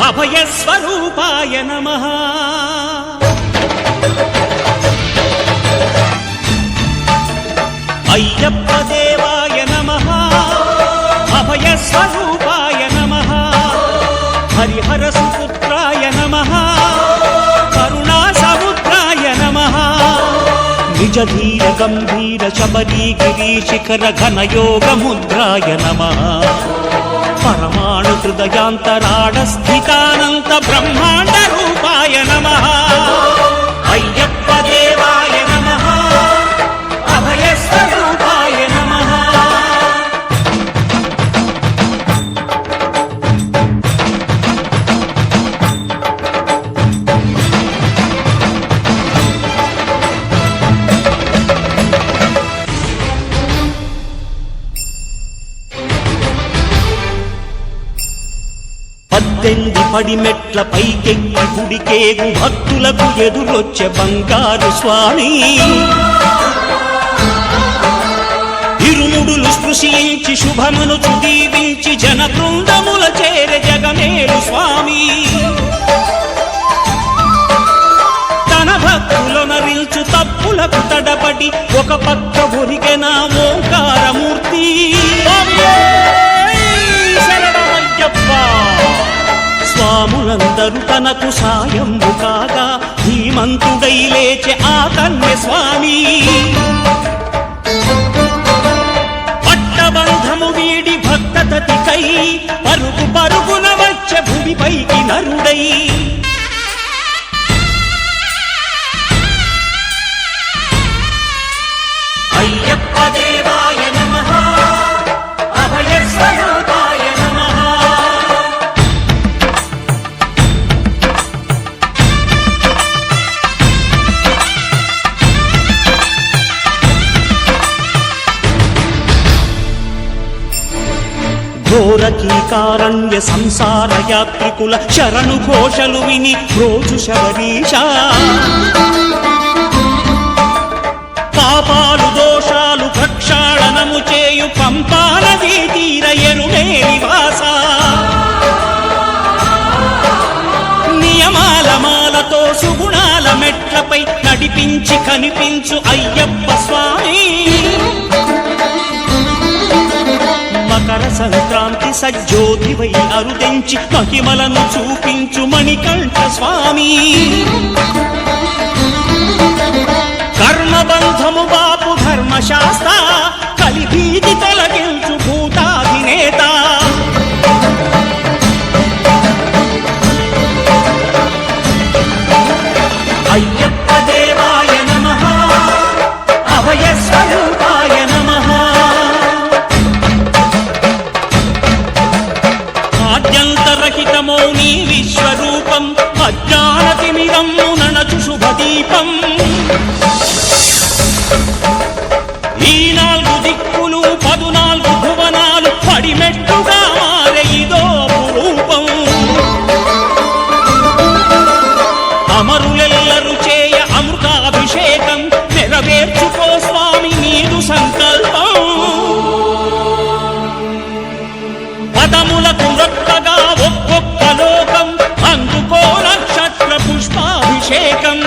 అభయస్వరూపాయ నమః. అయ్యప్ప దేవాయ నమః. అభయస్వరూపాయ నమః. హరిహర సుపుత్రాయ నమః. కరుణా సముద్రాయ నమః. నిజ ధీర గంభీర శబరీ గిరీశిఖర ఘనయోగ ముద్రాయ నమః. పరమాణు హృదయాంతరాడ స్థితానంత బ్రహ్మాండ రూపాయ నమః. అయ్యప్ప దేవాయ నమః. అభయస్వరూపాయ నమః. పద్దెనిమిది పడిమెట్ల పైకెక్కి గుడికేగు భక్తులకు ఎదురొచ్చే బంగారు స్వామి. ఇరుముడులు స్పృశించి శుభమును దీవించి జన బృందముల చేరే జగమేలు స్వామి. తన భక్తులనరించు తప్పులకు తడబడి ఒక పక్క ఒరిగెన ఓంకారమూర్తి. స్వాములందరూ తనకు సాయము కాగా ధీమంతుడై లేచే ఆ కన్య స్వామి. పట్టబంధము వీడి భక్తతతికై పరుగు పరుగున వచ్చే భూమిపైకి నరుడై. అయ్యప్ప దేవాయ నమః. అభయస్వరూపాయ నమః. ఘోరకీకారణ్య సంసార యాత్రికుల శరణు ఘోషలు విని రోజు శబరీష. పాపాలు దోషాలు ప్రక్షాళనము చేయు పంపానదీ తీర ఎరుమే నివాస. నియమాల మాలతో సుగుణాల మెట్లపై నడిపించి కనిపించు అయ్యప్ప స్వామి. మకర సంక్రాంతి సజ్జోతివై అరుదించి మహిమలను చూపించు మణికంఠ స్వామి. కర్మబంధము బాపు ధర్మశాస్త్ర కలిభీతి తొలగించు భూతాధినేత. అయ్యప్ప దేవాయ నమః. అభయస్వరూపాయ నమః. ఆద్యంతరహితమో నీ విశ్వరూపం అజ్ఞానతిమిరము ననచు శుభదీపం. ఈ 4 దిక్కులు 14 భువనాలు పడిమెట్టుగా మారే ఇదో రూపం. అమరులెల్లరు చేయ అమృతాభిషేకం నెరవేర్చుకో స్వామి నీదు సంకల్పం. పదములకు రొక్కగా ఒక్కొక్క లోకం అందుకో నక్షత్ర పుష్పాభిషేకం.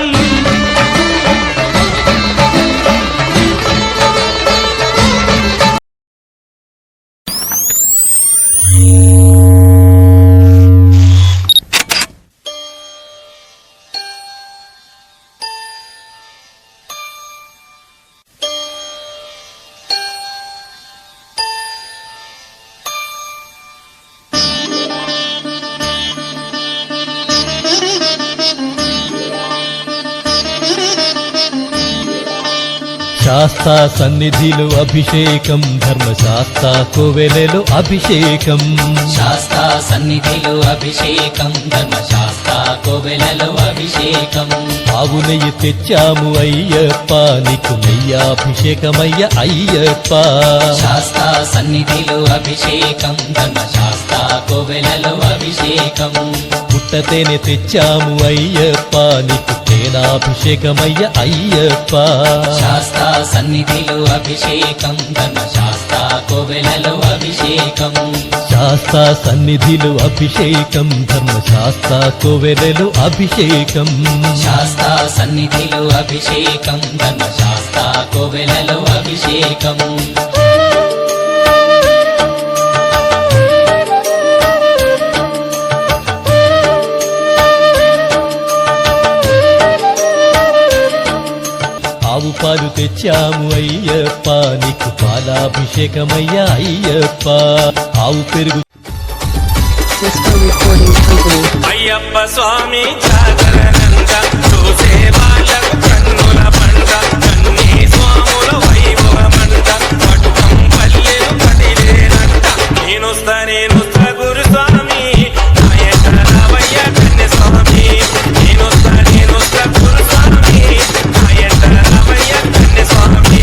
శాస్తా సన్నిధిలో అభిషేకం ధర్మశాస్త్ర కోవెలలో అభిషేకం. శాస్తా సన్నిధిలో అభిషేకం ధర్మశాస్త్ర కోవెలలో అభిషేకం. ఆవు నెయ్యి తెచ్చాము అయ్యప్ప నీకు నెయ్యాభిషేకమయ్య అయ్యప్ప. శాస్తా సన్నిధిలో అభిషేకం ధర్మశాస్త్ర కోవెలలో అభిషేకం. పుట్టతేనె తెచ్చాము అయ్యప్ప నీకు తేనాభిషేకమయ్య అయ్యప్ప. శాస్తా సన్నిధిలో అభిషేకం ధర్మశాస్త్ర కోవెలలో అభిషేకం. శాస్తా సన్నిధిలో అభిషేకం ధర్మశాస్త్ర కోవెలలో అభిషేకం శాస్తా సన్నిధిలో అభిషేకం ధర్మశాస్త్ర కోవెలలో అభిషేకం ఆవు పాలు తెచ్చాము అయ్యప్ప నీకు పాలాభిషేకమయ్యా అయ్యప్ప ఆవు పెరుగు Disco Recording Company. అయ్యప్ప స్వామి జాగరనంద చూసే వాళ్ళకు కన్నుల పంట కన్నీ స్వాముల వైభవమంట పట్టుకం పల్లెలు కదిలేనంట నేనొస్తా గురుస్వామి నాయక రావయ్య కన్య స్వామి నేనొస్తా గురుస్వామి నాయక రావయ్య కన్య స్వామి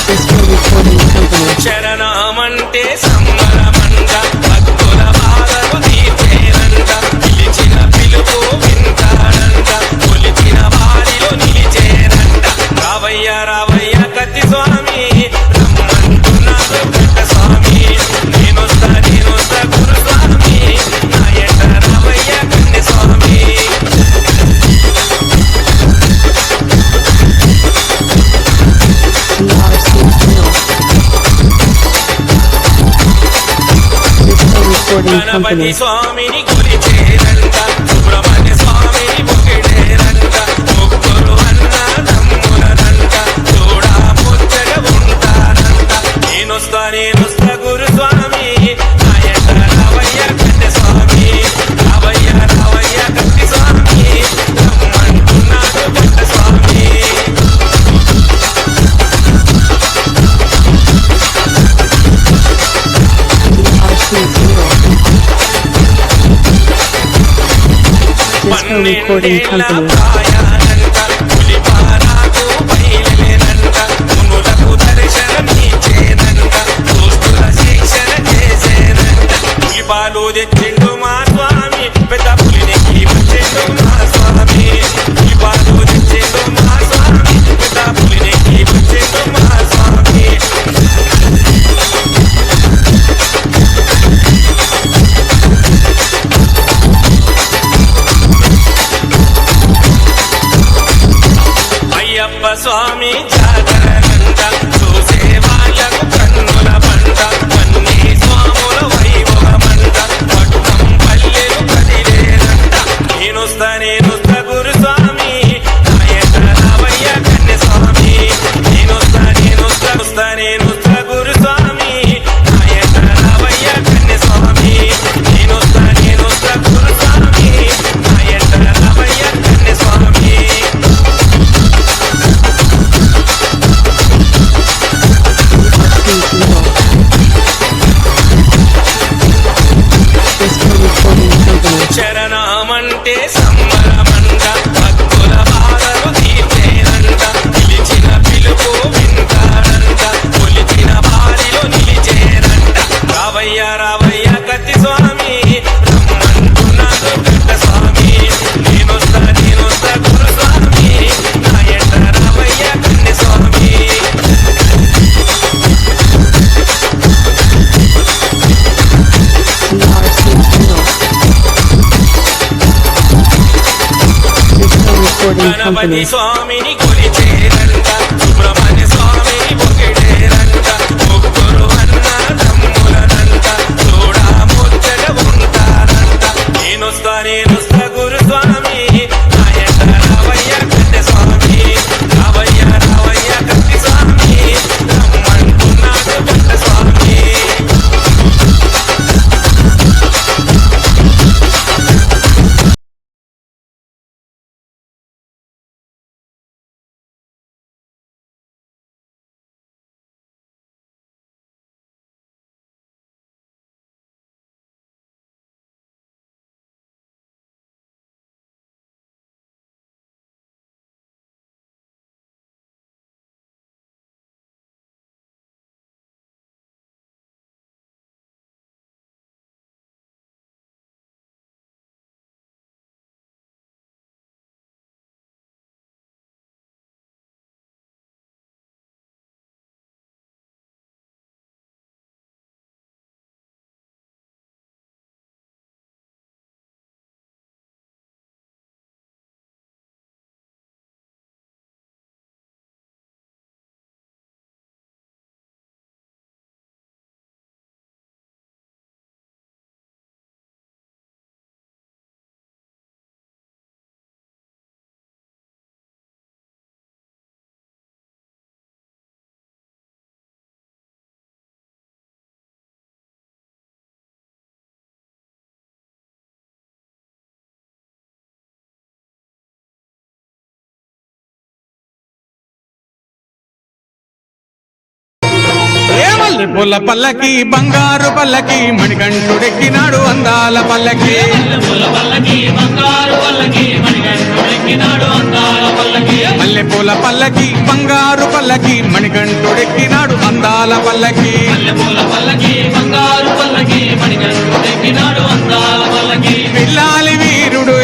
Disco Recording Company. శరణమంటే సంబరమంట భక్తుల బాధలు తీర్చేనంట పిలిచిన పిలుపు వింటాడంట కొలిచిన వారిలో నిలిచేనంట రావయ్య కత్తి స్వామి రమ్మంటున్నాడు కట్ట స్వామి నేనొస్తా గురుస్వామి నాయట రావయ్య కన్య స్వామి DRC Channel. Disco Recording Ganapati Company. స్వామిని కొలిచేరంట సుబ్రహ్మణ్య స్వామిని పొగిడేరంట ముగ్గురు అన్న తమ్ములనంట చూడా ముచ్చగా ఉంటారంట నేనొస్తా గురుస్వామి నాయక రావయ్య కన్య స్వామి రావయ్య కత్తి స్వామి రమ్మంటున్నాడు కట్ట స్వామి DRC Channel. Disco Recording పన్నెండేళ్ల Company. ప్రాయానంట పులిపారాకు బయలుదేరంట మునులకు దర్శనమిచ్చేనంట దోస్తుల శిక్షణ చేసేనంట పులిపాలు తెచ్చిండు మా స్వామి పెద్ద పులినికి వచ్చిండు మా స్వామి పులిపాలు తెచ్చిండు మా స్వామి పెద్ద పులినికి వచ్చిండు మా స్వామి అయ్యప్ప స్వామి జాగరనంట చూసే వాళ్ళకు కన్నుల పంట కన్నీ స్వాముల వైభవమంట పట్టుకం పల్లెలు కదిలేనంట నేనొస్తా గురుస్వామి నాయక రావయ్య కన్య స్వామి నేనొస్తా గురుస్వామి నాయక రావయ్య కన్య స్వామి నేనొస్తా గురుస్వామి నాయక రావయ్య కన్య స్వామి Disco Recording Company. శరణమంటే సంబరమంట భక్తుల బాధలు తీర్చేనంట పిలిచిన పిలుపు వింటాడంట కొలిచిన వారిలో నిలిచేనంట రావయ్య కత్తి స్వామి రమ్మంటున్నాడు కట్ట స్వామి నేనొస్తా గురుస్వామి నాయట రావయ్య కన్య స్వామి DRC Channel. Disco Recording Ganapati Company. స్వామిని కొలిచేరంట సుబ్రహ్మణ్య స్వామిని పొగిడేరంట ముగ్గురు అన్న తమ్ములనంట చూడా ముచ్చగా ఉంటారంట నేనొస్తా గురుస్వామి మల్లెపూల పల్లకి బంగారు పల్లకి మణికంఠుడెక్కినాడు అందాల పల్లకి మల్లెపూల పల్లకి బంగారు పల్లకి మణికంఠుడెక్కినాడు అందాల పల్లకి పిల్లాలి వీరుడు